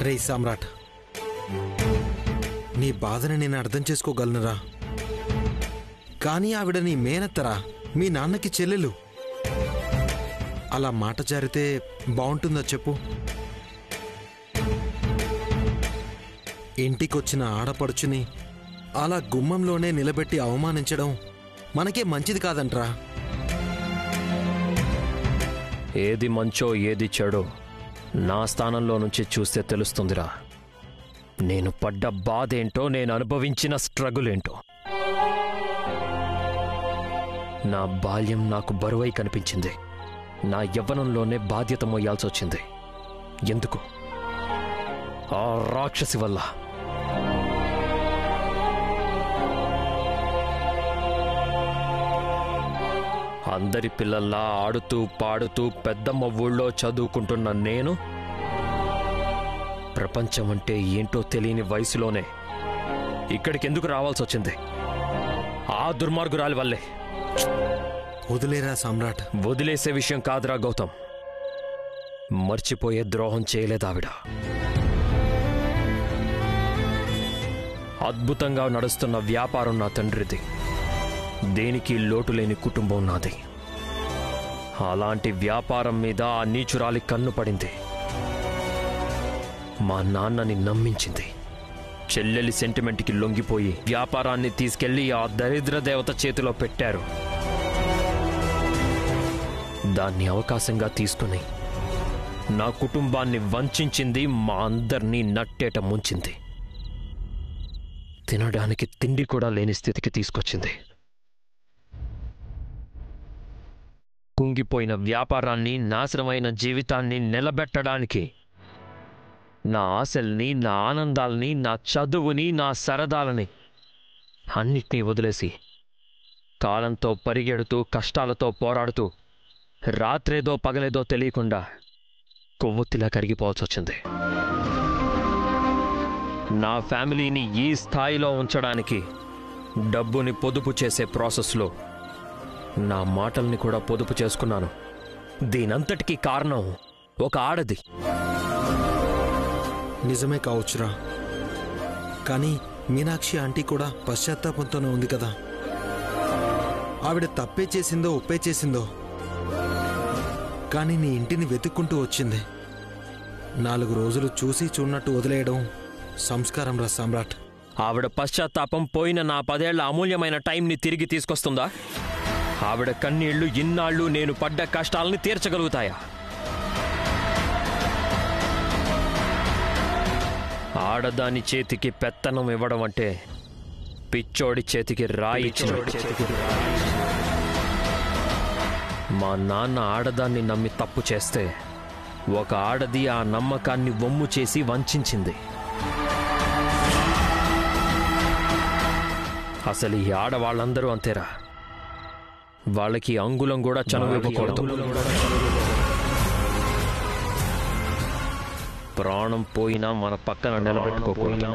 రే సామ్రాట్, నీ బాధని నేను అర్థం చేసుకోగలనురా. కానీ ఆవిడ నీ మేనత్తరా, మీ నాన్నకి చెల్లెలు. అలా మాట జారితే బాగుంటుందా చెప్పు? ఇంటికొచ్చిన ఆడపడుచుని అలా గుమ్మంలోనే నిలబెట్టి అవమానించడం మనకే మంచిది కాదంట్రా. ఏది మంచో ఏది చెడో నా స్థానంలో నుంచి చూస్తే తెలుస్తుందిరా. నేను పడ్డ బాధేంటో, నేను అనుభవించిన స్ట్రగుల్ ఏంటో. నా బాల్యం నాకు బరువై కనిపించింది. నా యవ్వనంలోనే బాధ్యత మోయాల్సి వచ్చింది. ఎందుకు? ఆ రాక్షసి వల్ల. అందరి పిల్లల్లా ఆడుతూ పాడుతూ పెద్దమ్మ ఊళ్ళో చదువుకుంటున్న నేను ప్రపంచం అంటే ఏంటో తెలియని వయసులోనే ఇక్కడికి ఎందుకు రావాల్సి వచ్చింది? ఆ దుర్మార్గురాలి వల్లే. వదిలేరా సామ్రాట్. వదిలేసే విషయం కాదురా గౌతమ్. మర్చిపోయే ద్రోహం చేయలేదావిడ. అద్భుతంగా నడుస్తున్న వ్యాపారం నా తండ్రిది. దేనికి లోటు లేని కుటుంబం నాది. అలాంటి వ్యాపారం మీద ఆ నీచురాలి కన్ను పడింది. మా నాన్నని నమ్మించింది. చెల్లెలి సెంటిమెంట్కి లొంగిపోయి వ్యాపారాన్ని తీసుకెళ్లి ఆ దరిద్ర దేవత చేతిలో పెట్టారు. దాన్ని అవకాశంగా తీసుకుని నా కుటుంబాన్ని వంచింది. మా అందర్నీ నట్టేట ముంచింది. తినడానికి తిండి కూడా లేని స్థితికి తీసుకొచ్చింది. కుంగిపోయిన వ్యాపారాన్ని, నాశనమైన జీవితాన్ని నిలబెట్టడానికి నా ఆశల్ని, నా ఆనందాల్ని, నా చదువుని, నా సరదాలని అన్నిటినీ వదిలేసి కాలంతో పరిగెడుతూ, కష్టాలతో పోరాడుతూ రాత్రేదో పగలేదో తెలియకుండా కొవ్వొత్తిలా కరిగిపోవాల్సి వచ్చింది. నా ఫ్యామిలీని ఈ స్థాయిలో ఉంచడానికి డబ్బుని పొదుపు చేసే ప్రాసెస్లో నా మాటల్ని కూడా పొదుపు చేసుకున్నాను. దీనంతటికీ కారణం ఒక ఆడది. నిజమే కావచ్చురా. కానీ మీనాక్షి ఆంటీ కూడా పశ్చాత్తాపంతోనే ఉంది కదా. ఆవిడ తప్పే చేసిందో ఒప్పే చేసిందో, కానీ నీ ఇంటిని వెతుక్కుంటూ వచ్చింది. 4 రోజులు చూసి చూడనట్టు వదిలేయడం సంస్కారం రా సామ్రాట్. ఆవిడ పశ్చాత్తాపం పోయిన నా 10 ఏళ్ల అమూల్యమైన టైంని తిరిగి తీసుకొస్తుందా? ఆవిడ కన్నీళ్లు ఇన్నాళ్ళు నేను పడ్డ కష్టాలని తీర్చగలుగుతాయా? ఆడదాని చేతికి పెత్తనం ఇవ్వడం అంటే పిచ్చోడి చేతికి రాయి. మా నాన్న ఆడదాన్ని నమ్మి తప్పు చేస్తే ఒక ఆడది ఆ నమ్మకాన్ని వమ్ము చేసి వంచింది. అసలు ఈ ఆడవాళ్ళందరూ అంతేరా. వాళ్ళకి అంగుళం కూడా చనువివ్వకూడదు. ప్రాణం పోయినా మన పక్కన నిలబెట్టుకోకూడదు.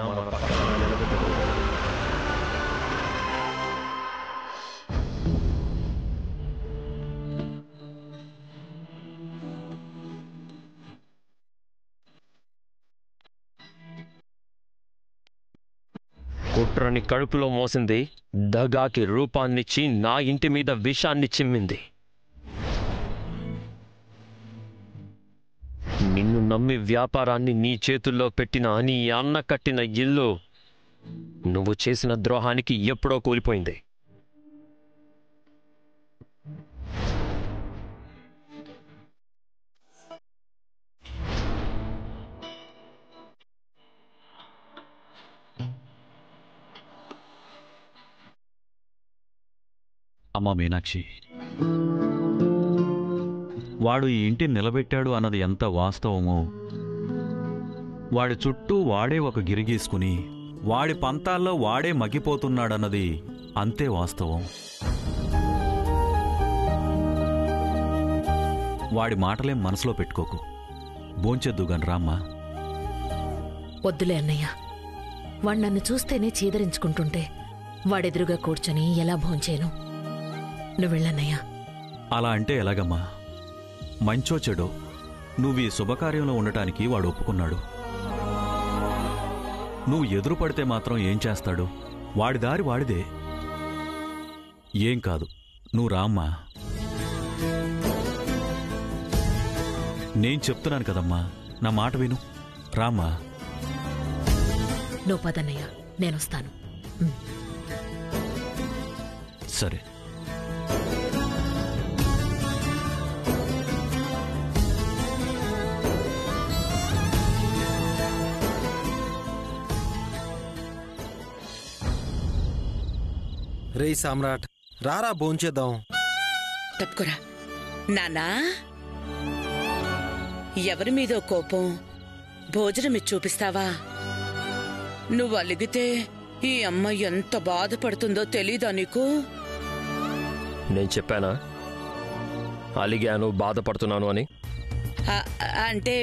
కుట్రని కడుపులో మోసింది, దగాకి రూపాన్నిచ్చి నా ఇంటి మీద విషాన్ని చిమ్మింది. నిన్ను నమ్మి వ్యాపారాన్ని నీ చేతుల్లో పెట్టిన నీ అన్న కట్టిన ఇల్లు నువ్వు చేసిన ద్రోహానికి ఎప్పుడో కూలిపోయింది. అమ్మా మీనాక్షి, వాడు ఈ ఇంటిని నిలబెట్టాడు అన్నది ఎంత వాస్తవమో, వాడి చుట్టూ వాడే ఒక గిరిగీసుకుని వాడి పంతాల్లో వాడే మగ్గిపోతున్నాడన్నది అంతే వాస్తవం. వాడి మాటలేం మనసులో పెట్టుకోకు. భోంచెద్దుగాని రామ్మా. వద్దులే అన్నయ్య. వాడు నన్ను చూస్తేనే చీదరించుకుంటుంటే వాడెదురుగా కూర్చొని ఎలా భోంచేను? నువ్వెళ్ళన్నయ్యా. అలా అంటే ఎలాగమ్మా? మంచో చెడో నువ్వు ఈ శుభకార్యంలో ఉండటానికి వాడు ఒప్పుకున్నాడు. నువ్వు ఎదురు పడితే మాత్రం ఏం చేస్తాడు? వాడి దారి వాడిదే. ఏం కాదు, నువ్వు రామ్మా. నేను చెప్తున్నాను కదమ్మా, నా మాట విను. రామ్మా. నువ్వు పదన్నయ్య, నేనొస్తాను. సరే. రేయ్ సామ్రాట్, రారా భోంచేద్దాం. తప్పుకురా నానా. ఎవరి మీదో కోపం, భోజనం ఇచ్చి చూపిస్తావా? నువ్వు అలిగితే ఈ అమ్మ ఎంత బాధపడుతుందో తెలీదా నీకు? నేను చెప్పానా అలిగాను, బాధపడుతున్నాను అని? అంటే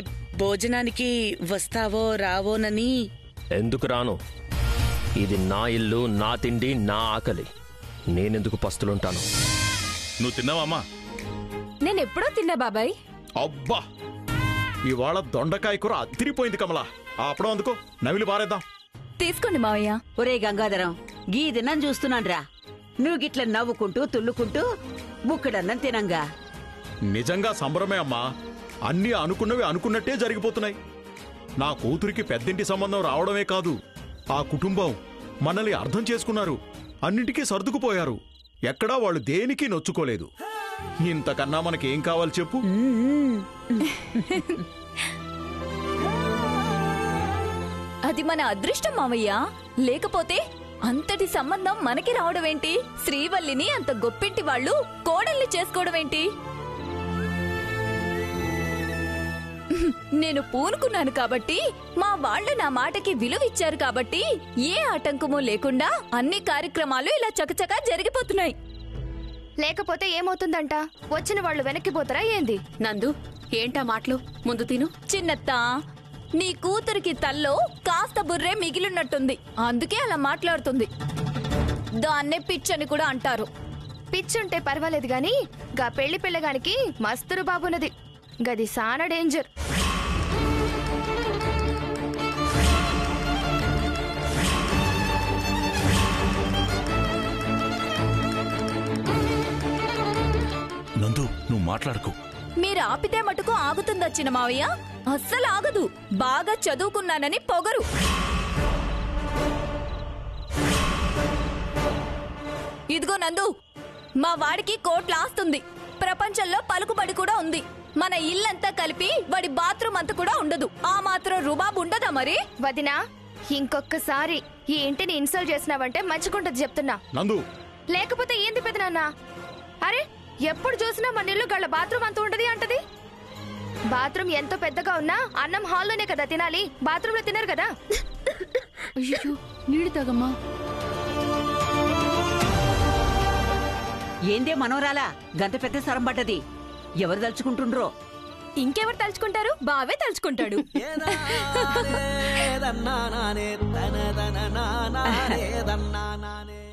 భోజనానికి వస్తావో రావోనని. ఎందుకు రాను? ఇది నా ఇల్లు, నా తిండి, నా ఆకలి. నేనెందుకు పస్తులుంటాను? నువ్వు తిన్నావమ్మా? నేనెప్పుడో తిన్నా బాబాయ్. అబ్బా, ఇవాళ దొండకాయ కూర అదిరిపోయింది కమలా. ఆ అప్పడం అందుకో, నవిలి పారేద్దాం. తీసుకోండి మావయ్య. ఒరే గంగాధరం, గీ దినం చూస్తున్నాన్రా. నువ్వు గిట్ల నవ్వుకుంటూ తుల్లుకుంటూ బుక్కడన్నం తినంగా. నిజంగా సంబరమే అమ్మా. అన్నీ అనుకున్నవి అనుకున్నట్టే జరిగిపోతున్నాయి. నా కూతురికి పెద్దింటి సంబంధం రావడమే కాదు, ఆ కుటుంబం మనల్ని అర్థం చేసుకున్నారు. అన్నింటికీ సర్దుకుపోయారు. ఎక్కడా వాళ్ళు దేనికి నొచ్చుకోలేదు. ఇంతకన్నా మనకేం కావాలి చెప్పు? అది మన అదృష్టం మావయ్య. లేకపోతే అంతటి సంబంధం మనకి రావడమేంటి? శ్రీవల్లిని అంత గొప్పింటి వాళ్ళు కోడల్ని చేసుకోవడమేంటి? నేను పూనుకున్నాను కాబట్టి, మా వాళ్ళు నా మాటకి విలువిచ్చారు కాబట్టి ఏ ఆటంకమూ లేకుండా అన్ని కార్యక్రమాలు ఇలా చకచకా జరిగిపోతున్నాయి. లేకపోతే ఏమవుతుందంట? వచ్చిన వాళ్ళు వెనక్కిపోతారా ఏంది? నందు, ఏంటా మాటలు? ముందు తిను. చిన్నత్త, నీ కూతురికి తల్లో కాస్త బుర్రే మిగిలినట్టుంది, అందుకే అలా మాట్లాడుతుంది. దాన్నే పిచ్చని కూడా అంటారు. పిచ్చుంటే పర్వాలేదు గాని గా పెళ్లి పిల్లగానికి మస్తురు బాబున్నది. గది సానా డేంజర్. నందు, నువ్వు మాట్లాడుకో. మీరు ఆపితే మటుకు ఆగుతుందా చిన్న మావయ్య? అస్సలు ఆగదు. బాగా చదువుకున్నానని పొగరు. ఇదిగో నందు, మా వాడికి కోట్ల ఆస్తుంది, ప్రపంచంలో పలుకుబడి కూడా ఉంది. మన ఇల్లంతా కలిపి వాడి బాత్రూమ్ అంతా కూడా ఉండదు. ఆ మాత్రం రుబాబు ఉండదా మరి? వదినా, ఇంకొకసారి ఈ ఇంటిని ఇన్సల్ట్ చేసినావంటే మంచిగుంటది చెప్తున్నా. నందు, లేకపోతే ఏంది పెదనాన్న? అరే, ఎప్పుడు చూసినా మన ఇల్లు గళ్ళ బాత్రూమ్ అంత ఉండదు అంటది. బాత్రూమ్ ఎంతో పెద్దగా ఉన్నా అన్నం హాల్లోనే కదా తినాలి, బాత్రూమ్ లో తినరు కదా. నీళ్ళు తాగమ్మా. ఏందే మనోరాలా, గంత పెద్ద సరం పడ్డది. ఎవరు తలుచుకుంటుండ్రో? ఇంకెవరు తలుచుకుంటారు? బావే తలుచుకుంటాడు.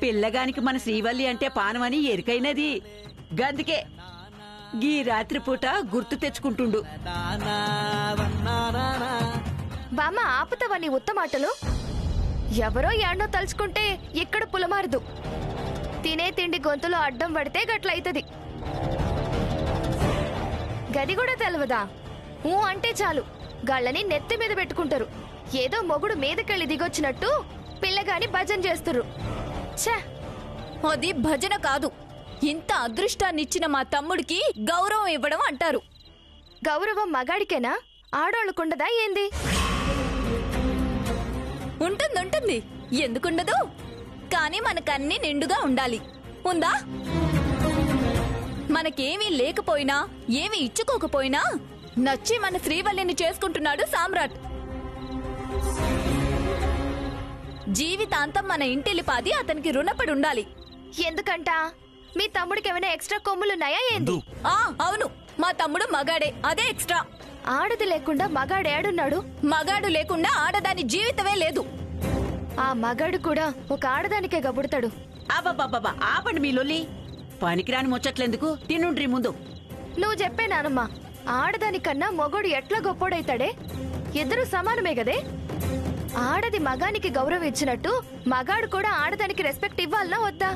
పిల్లగానికి మన శ్రీవల్లి అంటే పానమని ఎరికైనది. గందుకే గీ రాత్రిపూట గుర్తు తెచ్చుకుంటుండు. బామ్మ, ఆపుతావా నీ ఉత్తమాటలు? ఎవరో యాడ్నో తలుచుకుంటే ఇక్కడ పులమారదు. తినే తిండి గొంతులో అడ్డం పడితే గట్లయితది. గది కూడా తెలవదా? ఊ అంటే చాలు గళ్ళని నెత్తి మీద పెట్టుకుంటారు. ఏదో మొగుడు మీదకెళ్ళి దిగొచ్చినట్టు పిల్లగాని భజన చేస్తుర్రు. ఛే, అది భజన కాదు. ఇంత అదృష్టాన్నిచ్చిన మా తమ్ముడికి గౌరవం ఇవ్వడం అంటారు. గౌరవం మగాడికేనా? ఆడోళ్ళకుండదా ఏంది? ఉంటుంది. ఎందుకుండదు? కానీ మనకన్నీ నిండుగా ఉండాలి. ఉందా? మనకేమీ లేకపోయినా, ఏమీ ఇచ్చుకోకపోయినా నచ్చి మన శ్రీవల్లిని చేసుకుంటున్నాడు సామ్రాట్. జీవితాంతం మన ఇంటిలిపాది అతనికి రుణపడి ఉండాలి. ఎందుకంట? మీ తమ్ముడికి ఏమైనా ఎక్స్ట్రా కొమ్ములున్నాయా ఏంది? అవును, మా తమ్ముడు మగాడే, అదే ఎక్స్ట్రా. ఆడది లేకుండా మగాడేడున్నాడు? మగాడు లేకుండా ఆడదాని జీవితమే లేదు. ఆ మగాడు కూడా ఒక ఆడదానికే గబుడతాడు. అబ్బబ్బబ్బా, ఆపండి మీ లొల్లి. పనికిరాని ముచ్చట్లెందుకు? తినుండ్రి ముందు. నువ్వు చెప్పే నానమ్మా, ఆడదానికన్నా మొగోడు ఎట్లా గొప్పోడైతాడే? ఇద్దరు సమానమే గదే. ఆడది మగానికి గౌరవం ఇచ్చినట్టు మగాడు కూడా ఆడదానికి రెస్పెక్ట్ ఇవ్వాలనా వద్దా?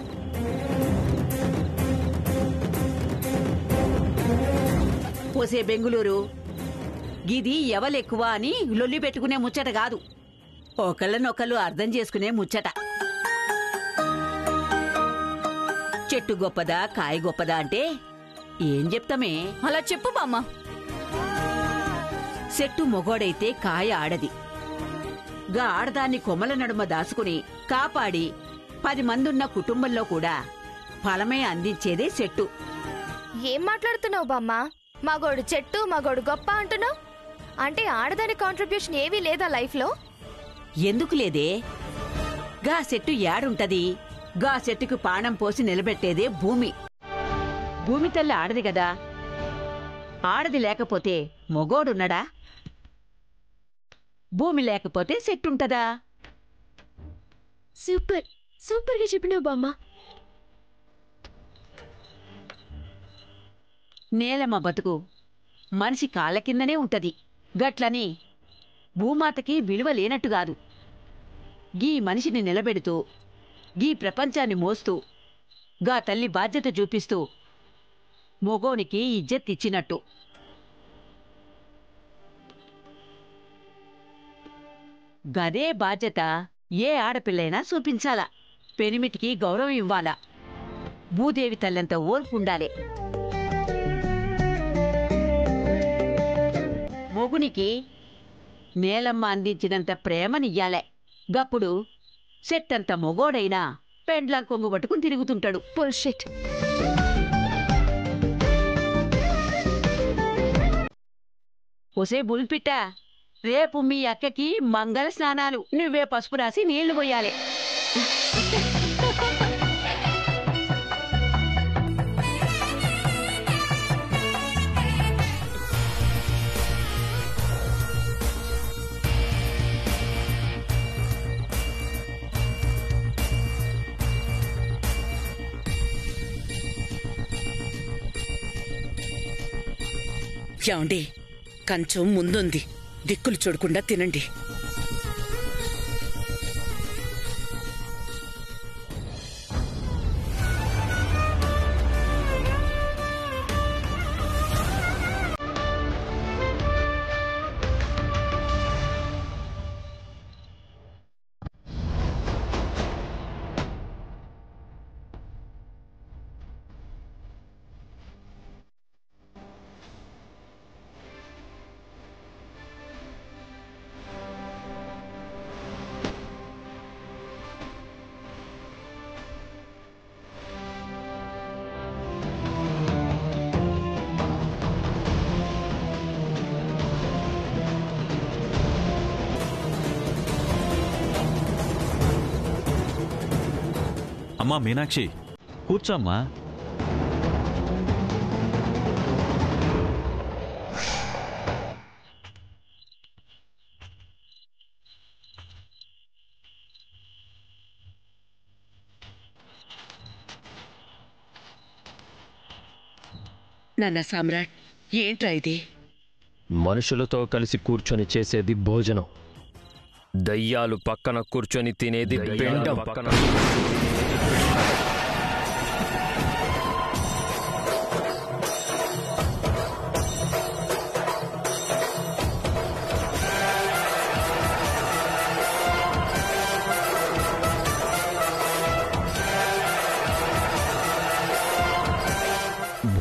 పోసే బెంగుళూరు, గిది ఎవలెక్కువ అని లొల్లి పెట్టుకునే ముచ్చట కాదు, ఒకళ్ళనొకళ్ళు అర్థం చేసుకునే ముచ్చట. చెట్టు గొప్పదా కాయ గొప్పదా అంటే ఏం చెప్తామే? అలా చెప్పు బామ్మ. చెట్టు మొగోడైతే కాయ ఆడది. గా ఆడదాన్ని కొమ్మల నడుమ దాసుకుని కాపాడి 10 మందున్న కుటుంబంలో కూడా ఫలమే అందించేదే చెట్టు. ఏం మాట్లాడుతున్నావు బామ్మ? మగోడు చెట్టు మగోడు గొప్ప అంటున్నావు అంటే ఆడదాని కాంట్రిబ్యూషన్ ఏవీ లేదా లైఫ్ లో? ఎందుకు లేదే? గా చెట్టు యాడుంటది? గా చెట్టుకు పాణం పోసి నిలబెట్టేదే భూమి. భూమి తల్లి ఆడది గదా. ఆడది లేకపోతే మొగోడున్నడా? భూమి లేకపోతే చెట్టుంటదా? సూపర్ సూపర్ గా చెప్పినావు బామ్మ. నేలమ్మ బతుకు మనిషి కాళ్ళ కిందనే ఉంటది. గట్లని భూమాతకి విలువ లేనట్టు కాదు. గీ మనిషిని నిలబెడుతూ గీ ప్రపంచాన్ని మోస్తూ గా తల్లి బాధ్యత చూపిస్తూ మొగోనికి ఇజ్జత్ ఇచ్చినట్టు. గదే బాధ్యత ఏ ఆడపిల్లైనా చూపించాలా. పెనిమిటికి గౌరవం ఇవ్వాలా. భూదేవి తల్లంత ఓర్పుండాలి. మొగునికి నేలమ్మ అందించినంత ప్రేమనియ్యాలే. గప్పుడు సెట్టంత మొగోడైనా పెండ్లాం కొంగు పట్టుకుని తిరుగుతుంటాడు. బుల్షిట్. ఒసే బుల్పిట్ట, రేపు మీ అక్కకి మంగళ స్నానాలు. నువ్వే పసుపు రాసి నీళ్లు పోయాలి. యాండి, కంచం ముందుంది, దిక్కులు చూడకుండా తినండి. అమ్మా మీనాక్షి, కూర్చోమ్మా. నాన్న సామ్రాట్, ఏంట్రా ఇది? మనుషులతో కలిసి కూర్చొని చేసేది భోజనం, దయ్యాలు పక్కన కూర్చొని తినేది పిండం.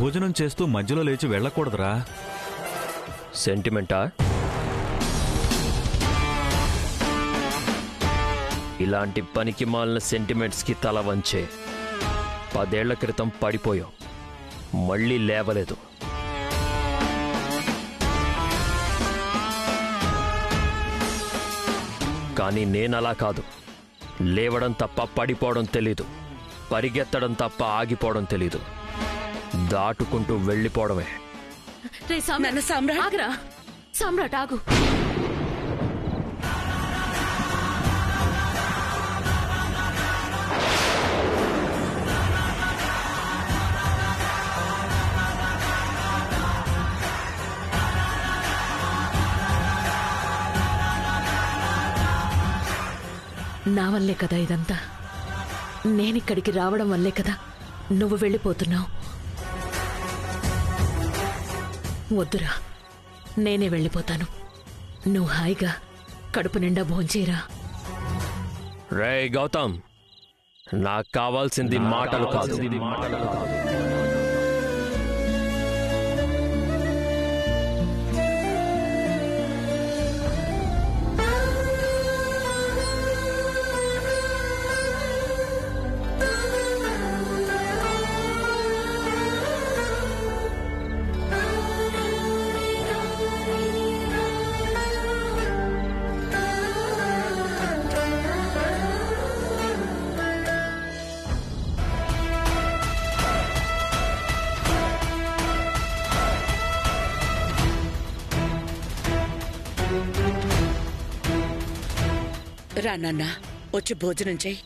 భోజనం చేస్తూ మధ్యలో లేచి వెళ్ళకూడదురా. సెంటిమెంటా? ఇలాంటి పనికి మాలిన సెంటిమెంట్స్కి తల వంచే 10 ఏళ్ల క్రితం పడిపోయావు, మళ్ళీ లేవలేదు. కానీ నేనలా కాదు. లేవడం తప్ప పడిపోవడం తెలీదు, పరిగెత్తడం తప్ప ఆగిపోవడం తెలీదు, దాటుకుంటూ వెళ్ళిపోవడమే. సామ్రాట్ ఆగు. నా వల్లే కదా ఇదంతా. నేనిక్కడికి రావడం వల్లే కదా నువ్వు వెళ్ళిపోతున్నావు. వద్దురా, నేనే వెళ్ళిపోతాను. నువ్వు హాయిగా కడుపు నిండా భోంచేరా. రే గౌతమ్, నాకు కావాల్సింది మాటలు కాదు. రా నాన్న, వచ్చి భోజనం చెయ్యి.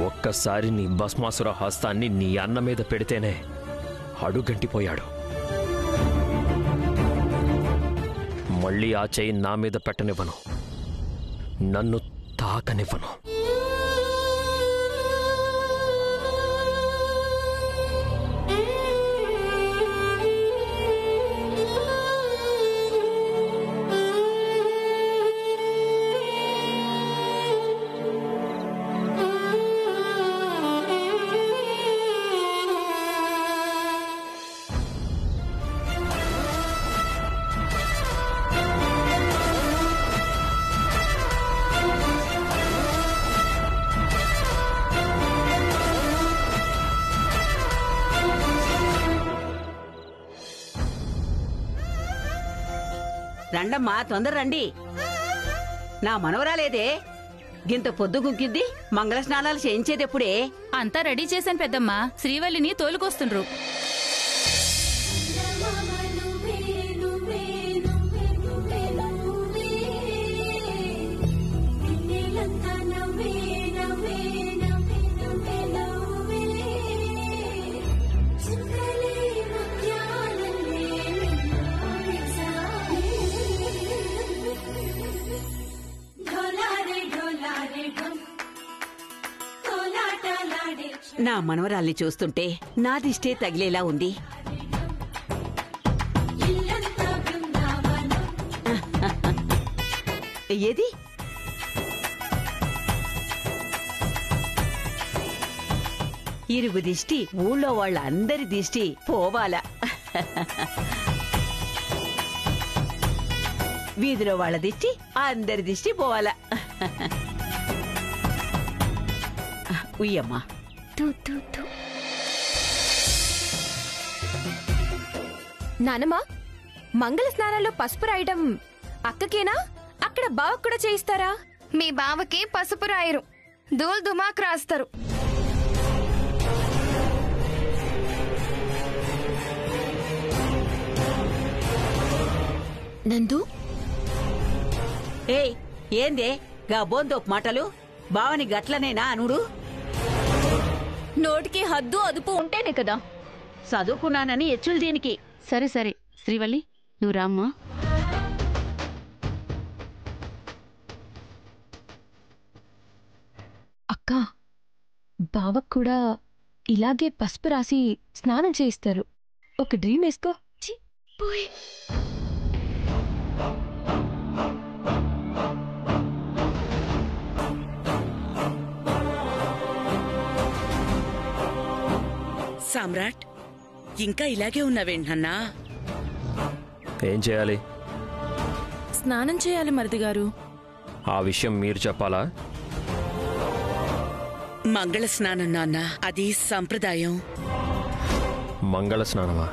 ఒక్కసారి నీ భస్మాసుర హస్తాన్ని నీ అన్న మీద పెడితేనే అడుగంటిపోయాడు. మళ్ళీ ఆ చెయ్యి నా మీద పెట్టనివ్వను, నన్ను తాకనివ్వను. రండమ్మా, తొందర రండి. నా మనవరాలేదే గింత పొద్దు గుంకిద్ది, మంగళ స్నానాలు చేయించేదెప్పుడే? అంతా రెడీ చేశాను పెద్దమ్మా. శ్రీవల్లిని తోలుకొస్తుండ్రు. నా మనవరాల్ని చూస్తుంటే నా దిష్టే తగిలేలా ఉంది. ఏది ఇరుగు దిష్టి, ఊళ్ళో వాళ్ళందరి దిష్టి పోవాలా. వీధిలో వాళ్ళ దిష్టి, అందరి దిష్టి పోవాలా. ఉయ్యమ్మా. నానమ్మా, మంగళ స్నానాల్లో పసుపు రాయడం అక్కకేనా? అక్కడ బావకు కూడా చేయిస్తారా? మీ బావకి పసుపు రాయరు, దూల్ దుమాక్ రాస్తారు. నందు, ఏయ్ ఏందే గా బోందోపు మాటలు? బావని గట్లనేనా అనుడు? నోటికి హద్దు అదుపు ఉంటేనే కదా. చదువుకున్నానని ఎచ్చులు దీనికి. సరే సరే శ్రీవల్లి, నువ్వు రామ్మా. అక్క, బావకు కూడా ఇలాగే పసుపు రాసి స్నానం చేయిస్తారు. ఒక డ్రీమ్ వేసుకో. సామ్రాట్, ఇంకా ఇలాగే ఉన్నావేంటన్నా? ఏం చేయాలి? స్నానం చేయాలి మరిది గారు. ఆ విషయం మీరు చెప్పాలా? మంగళ స్నానం నాన్న, అది సంప్రదాయం. మంగళ స్నానమా?